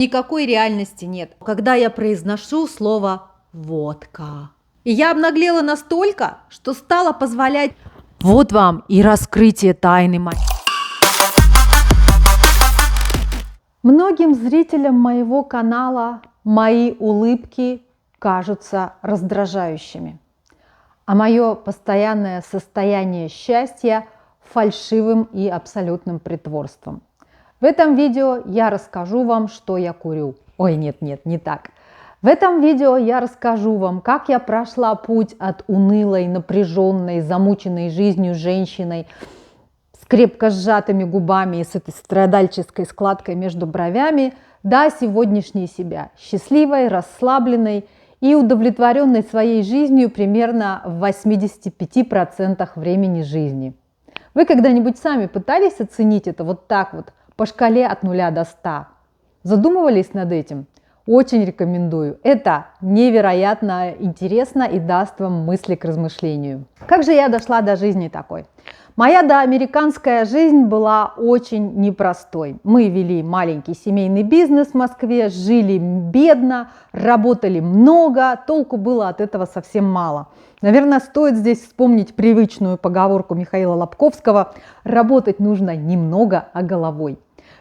Никакой реальности нет, когда я произношу слово «водка». И я обнаглела настолько, что стала позволять... Вот вам и раскрытие тайны моей. Многим зрителям моего канала мои улыбки кажутся раздражающими, а мое постоянное состояние счастья фальшивым и абсолютным притворством. В этом видео я расскажу вам, что я курю. Ой, нет, не так. В этом видео я расскажу вам, как я прошла путь от унылой, напряженной, замученной жизнью женщиной с крепко сжатыми губами и с этой страдальческой складкой между бровями до сегодняшней себя, счастливой, расслабленной и удовлетворенной своей жизнью примерно в 85% времени жизни. Вы когда-нибудь сами пытались оценить это вот так вот, по шкале от 0 до 100? Задумывались над этим? Очень рекомендую. Это невероятно интересно и даст вам мысли к размышлению. Как же я дошла до жизни такой? Моя доамериканская жизнь была очень непростой. Мы вели маленький семейный бизнес в Москве, жили бедно, работали много, толку было от этого совсем мало. Наверное, стоит здесь вспомнить привычную поговорку Михаила Лобковского: «Работать нужно немного, а головой».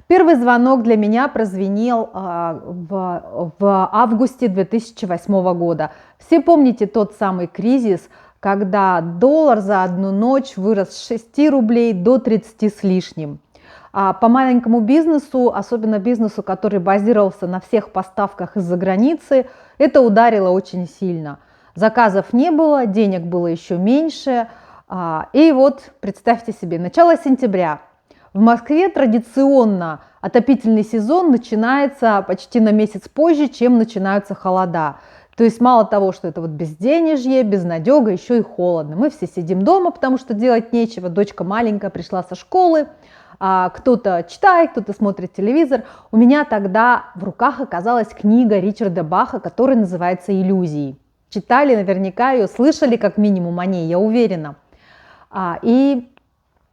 Первый звонок для меня прозвенел в августе 2008 года. Все помните тот самый кризис, когда доллар за одну ночь вырос с 6 рублей до 30 с лишним. По маленькому бизнесу, особенно бизнесу, который базировался на всех поставках из-за границы, это ударило очень сильно. Заказов не было, денег было еще меньше. И вот представьте себе, начало сентября. В Москве традиционно отопительный сезон начинается почти на месяц позже, чем начинаются холода. То есть мало того, что это вот безденежье, безнадега, еще и холодно. Мы все сидим дома, потому что делать нечего. Дочка маленькая пришла со школы, кто-то читает, кто-то смотрит телевизор. У меня тогда в руках оказалась книга Ричарда Баха, которая называется «Иллюзии». Читали наверняка ее, слышали как минимум о ней, я уверена. И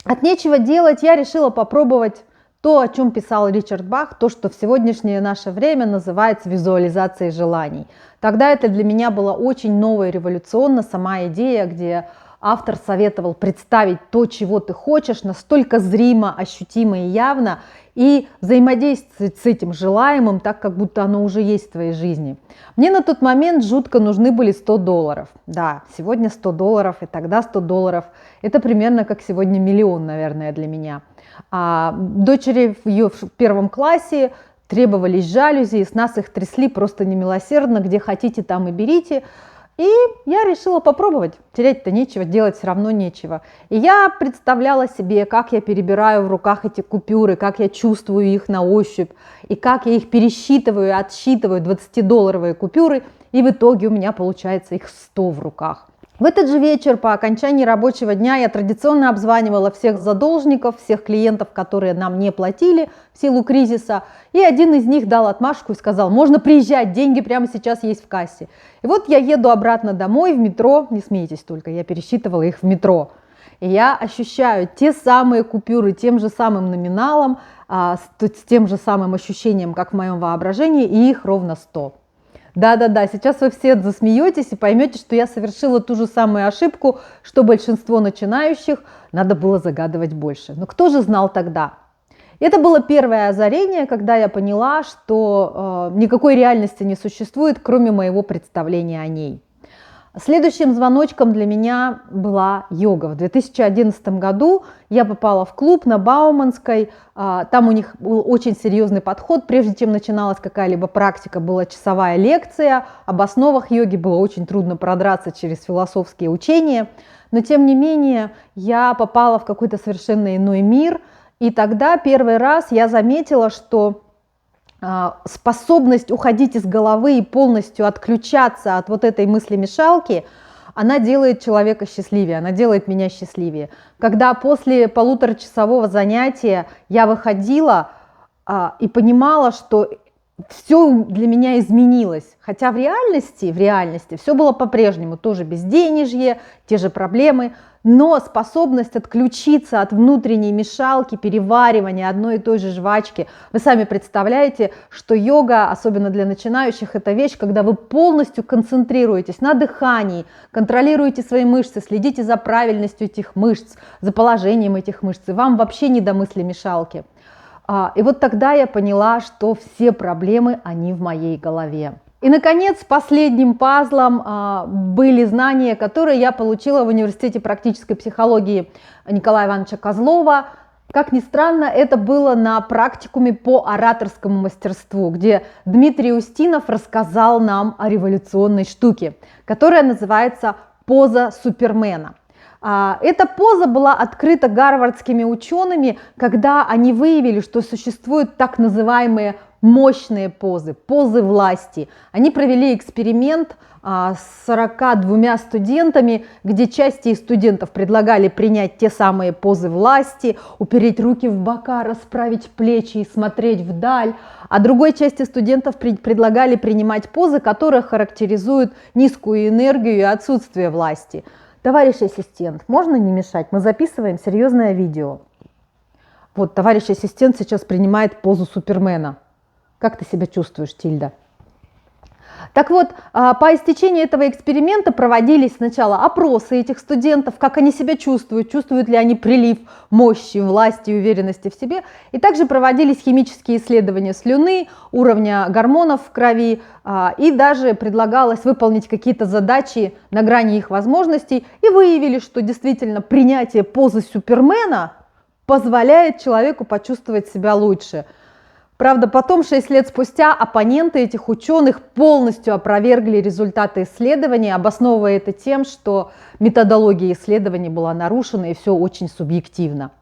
от нечего делать я решила попробовать то, о чем писал Ричард Бах, то, что в сегодняшнее наше время называется визуализацией желаний. Тогда это для меня было очень ново и революционно, сама идея, где автор советовал представить то, чего ты хочешь, настолько зримо, ощутимо и явно, и взаимодействовать с этим желаемым так, как будто оно уже есть в твоей жизни. Мне на тот момент жутко нужны были $100. Да, сегодня $100 и тогда $100. Это примерно как сегодня миллион, наверное, для меня. Дочери в ее первом классе требовались жалюзи, и с нас их трясли просто немилосердно, где хотите, там и берите. И я решила попробовать. Терять-то нечего, делать все равно нечего. И я представляла себе, как я перебираю в руках эти купюры, как я чувствую их на ощупь, и как я их пересчитываю и отсчитываю, 20-долларовые купюры, и в итоге у меня получается их 100 в руках. В этот же вечер по окончании рабочего дня я традиционно обзванивала всех задолжников, всех клиентов, которые нам не платили в силу кризиса. И один из них дал отмашку и сказал: можно приезжать, деньги прямо сейчас есть в кассе. И вот я еду обратно домой в метро, не смейтесь только, я пересчитывала их в метро. И я ощущаю те самые купюры тем же самым номиналом, с тем же самым ощущением, как в моем воображении, и их ровно 100. Да-да-да, сейчас вы все засмеетесь и поймете, что я совершила ту же самую ошибку, что большинство начинающих, надо было загадывать больше. Но кто же знал тогда? Это было первое озарение, когда я поняла, что никакой реальности не существует, кроме моего представления о ней. Следующим звоночком для меня была йога. В 2011 году я попала в клуб на Бауманской. Там у них был очень серьезный подход. Прежде чем начиналась какая-либо практика, была часовая лекция. Об основах йоги было очень трудно продраться через философские учения. Но тем не менее я попала в какой-то совершенно иной мир. И тогда первый раз я заметила, что способность уходить из головы и полностью отключаться от вот этой мыслемешалки, она делает человека счастливее, она делает меня счастливее. Когда после полуторачасового занятия я выходила и понимала, что все для меня изменилось. Хотя в реальности все было по-прежнему, тоже безденежье, те же проблемы, но способность отключиться от внутренней мешалки, переваривания одной и той же жвачки. Вы сами представляете, что йога, особенно для начинающих, это вещь, когда вы полностью концентрируетесь на дыхании, контролируете свои мышцы, следите за правильностью этих мышц, за положением этих мышц, и вам вообще не до мысли мешалки. И вот тогда я поняла, что все проблемы, они в моей голове. И, наконец, последним пазлом были знания, которые я получила в Университете практической психологии Николая Ивановича Козлова. Как ни странно, это было на практикуме по ораторскому мастерству, где Дмитрий Устинов рассказал нам о революционной штуке, которая называется поза Супермена. Эта поза была открыта гарвардскими учеными, когда они выявили, что существуют так называемые мощные позы, позы власти. Они провели эксперимент с 42 студентами, где части из студентов предлагали принять те самые позы власти, упереть руки в бока, расправить плечи и смотреть вдаль, а другой части студентов предлагали принимать позы, которые характеризуют низкую энергию и отсутствие власти. Товарищ ассистент, можно не мешать? Мы записываем серьезное видео. Вот, товарищ ассистент сейчас принимает позу Супермена. Как ты себя чувствуешь, Тильда? Так вот, по истечении этого эксперимента проводились сначала опросы этих студентов, как они себя чувствуют, чувствуют ли они прилив мощи, власти и уверенности в себе. И также проводились химические исследования слюны, уровня гормонов в крови, и даже предлагалось выполнить какие-то задачи на грани их возможностей. И выявили, что действительно принятие позы Супермена позволяет человеку почувствовать себя лучше. Правда, потом, 6 лет спустя, оппоненты этих ученых полностью опровергли результаты исследований, обосновывая это тем, что методология исследований была нарушена и все очень субъективно.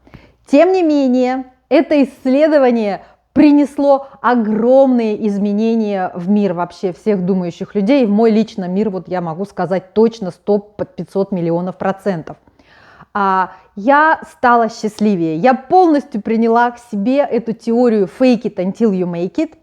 Тем не менее, это исследование принесло огромные изменения в мир вообще всех думающих людей. В мой личный мир, вот я могу сказать точно, 100-500 миллионов %. Я стала счастливее. Я полностью приняла к себе эту теорию fake it until you make it.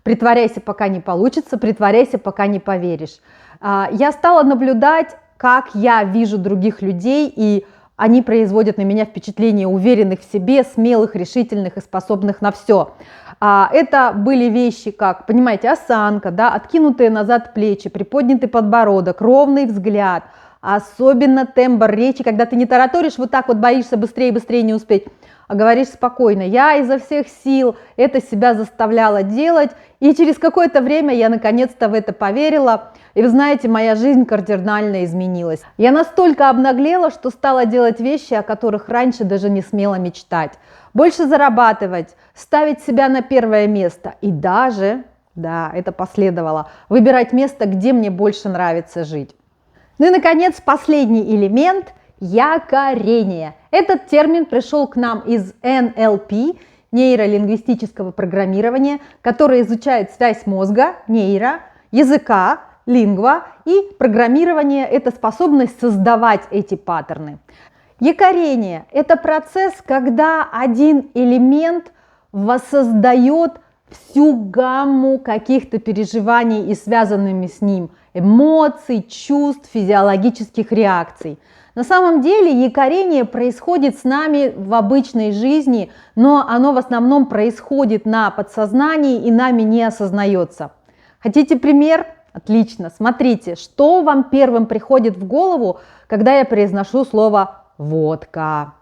Притворяйся, пока не получится, притворяйся, пока не поверишь. Я стала наблюдать, как я вижу других людей, и они производят на меня впечатление уверенных в себе, смелых, решительных и способных на все. Это были вещи, как, понимаете, осанка, да, откинутые назад плечи, приподнятый подбородок, ровный взгляд, особенно тембр речи, когда ты не тараторишь, вот так вот боишься быстрее и быстрее не успеть, а говоришь спокойно. Я изо всех сил это себя заставляла делать, и через какое-то время я наконец-то в это поверила. И вы знаете, моя жизнь кардинально изменилась. Я настолько обнаглела, что стала делать вещи, о которых раньше даже не смела мечтать. Больше зарабатывать, ставить себя на первое место и даже, да, это последовало, выбирать место, где мне больше нравится жить. Ну и, наконец, последний элемент – якорение. Этот термин пришел к нам из НЛП, нейролингвистического программирования, которое изучает связь мозга, нейро, языка, лингва, и программирование – это способность создавать эти паттерны. Якорение – это процесс, когда один элемент воссоздает всю гамму каких-то переживаний и связанными с ним эмоций, чувств, физиологических реакций. На самом деле якорение происходит с нами в обычной жизни, но оно в основном происходит на подсознании и нами не осознается. Хотите пример? Отлично. Смотрите, что вам первым приходит в голову, когда я произношу слово «водка».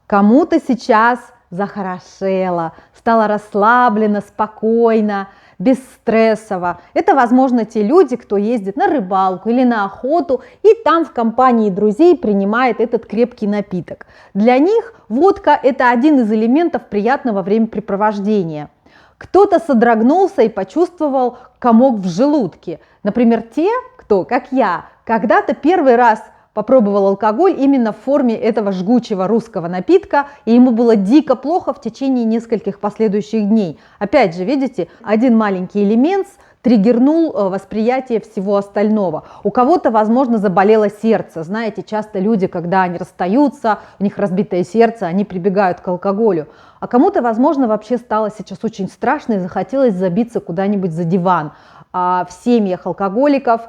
Кому-то сейчас захорошело, стало расслаблено, спокойно, бесстрессово. Это, возможно, те люди, кто ездит на рыбалку или на охоту и там в компании друзей принимает этот крепкий напиток. Для них водка – это один из элементов приятного времяпрепровождения. Кто-то содрогнулся и почувствовал комок в желудке. Например, те, кто, как я, когда-то первый раз попробовал алкоголь именно в форме этого жгучего русского напитка, и ему было дико плохо в течение нескольких последующих дней. Опять же, видите, один маленький элемент триггернул восприятие всего остального. У кого-то, возможно, заболело сердце. Знаете, часто люди, когда они расстаются, у них разбитое сердце, они прибегают к алкоголю. А кому-то, возможно, вообще стало сейчас очень страшно и захотелось забиться куда-нибудь за диван. А в семьях алкоголиков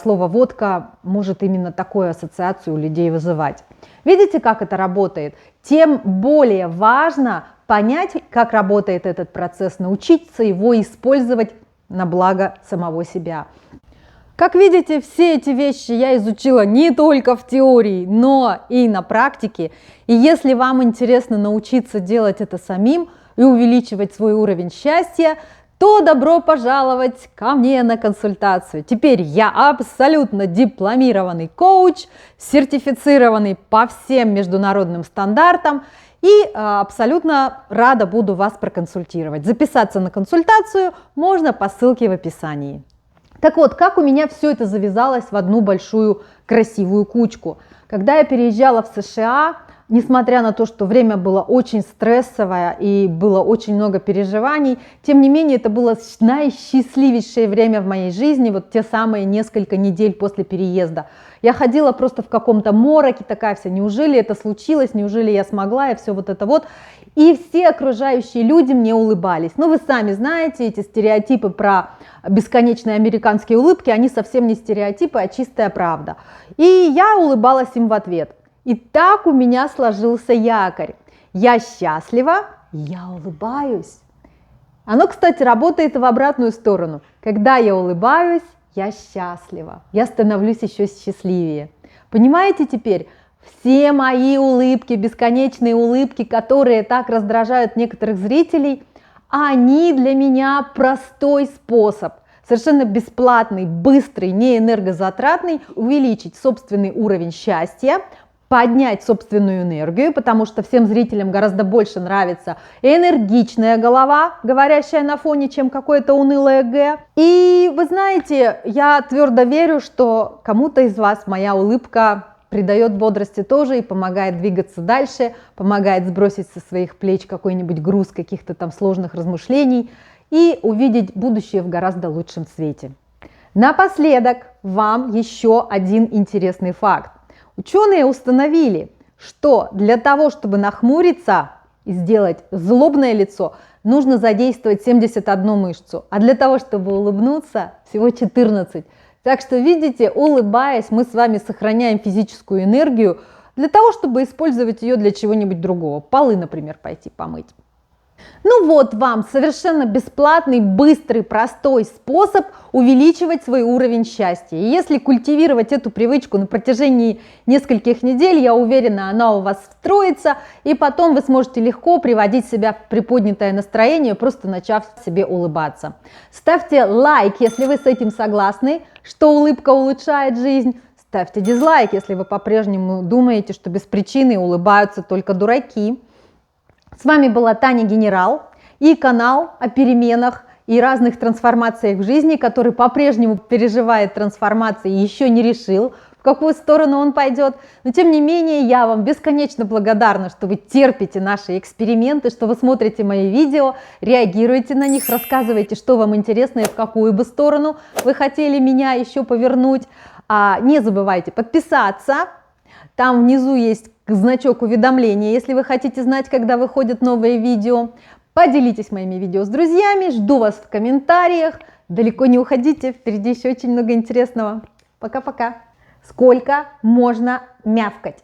слово «водка» может именно такую ассоциацию у людей вызывать. Видите, как это работает? Тем более важно понять, как работает этот процесс, научиться его использовать на благо самого себя. Как видите, все эти вещи я изучила не только в теории, но и на практике. И если вам интересно научиться делать это самим и увеличивать свой уровень счастья, то добро пожаловать ко мне на консультацию. Теперь я абсолютно дипломированный коуч, сертифицированный по всем международным стандартам, и абсолютно рада буду вас проконсультировать. Записаться на консультацию можно по ссылке в описании. Так вот, как у меня все это завязалось в одну большую красивую кучку. Когда я переезжала в США, несмотря на то, что время было очень стрессовое и было очень много переживаний, тем не менее это было наисчастливейшее время в моей жизни, вот те самые несколько недель после переезда. Я ходила просто в каком-то мороке, такая вся, неужели это случилось, неужели я смогла, и все вот это вот. И все окружающие люди мне улыбались. Ну, вы сами знаете, эти стереотипы про бесконечные американские улыбки, они совсем не стереотипы, а чистая правда. И я улыбалась им в ответ. И так у меня сложился якорь. Я счастлива, я улыбаюсь. Оно, кстати, работает в обратную сторону. Когда я улыбаюсь, я счастлива. Я становлюсь еще счастливее. Понимаете теперь? Все мои улыбки, бесконечные улыбки, которые так раздражают некоторых зрителей, они для меня простой способ, совершенно бесплатный, быстрый, не энергозатратный, увеличить собственный уровень счастья, поднять собственную энергию, потому что всем зрителям гораздо больше нравится энергичная голова, говорящая на фоне, чем какое-то унылое эго. И вы знаете, я твердо верю, что кому-то из вас моя улыбка придает бодрости тоже и помогает двигаться дальше, помогает сбросить со своих плеч какой-нибудь груз каких-то там сложных размышлений и увидеть будущее в гораздо лучшем свете. Напоследок вам еще один интересный факт. Ученые установили, что для того, чтобы нахмуриться и сделать злобное лицо, нужно задействовать 71 мышцу, а для того, чтобы улыбнуться, всего 14. Так что, видите, улыбаясь, мы с вами сохраняем физическую энергию для того, чтобы использовать ее для чего-нибудь другого. Полы, например, пойти помыть. Ну вот вам совершенно бесплатный, быстрый, простой способ увеличивать свой уровень счастья. И если культивировать эту привычку на протяжении нескольких недель, я уверена, она у вас встроится, и потом вы сможете легко приводить себя в приподнятое настроение, просто начав себе улыбаться. Ставьте лайк, если вы с этим согласны, что улыбка улучшает жизнь. Ставьте дизлайк, если вы по-прежнему думаете, что без причины улыбаются только дураки. С вами была Таня Генерал и канал о переменах и разных трансформациях в жизни, который по-прежнему переживает трансформации и еще не решил, в какую сторону он пойдет. Но тем не менее, я вам бесконечно благодарна, что вы терпите наши эксперименты, что вы смотрите мои видео, реагируете на них, рассказываете, что вам интересно и в какую бы сторону вы хотели меня еще повернуть. Не забывайте подписаться. Там внизу есть значок уведомления, если вы хотите знать, когда выходят новые видео. Поделитесь моими видео с друзьями, жду вас в комментариях. Далеко не уходите, впереди еще очень много интересного. Пока-пока. Сколько можно мявкать?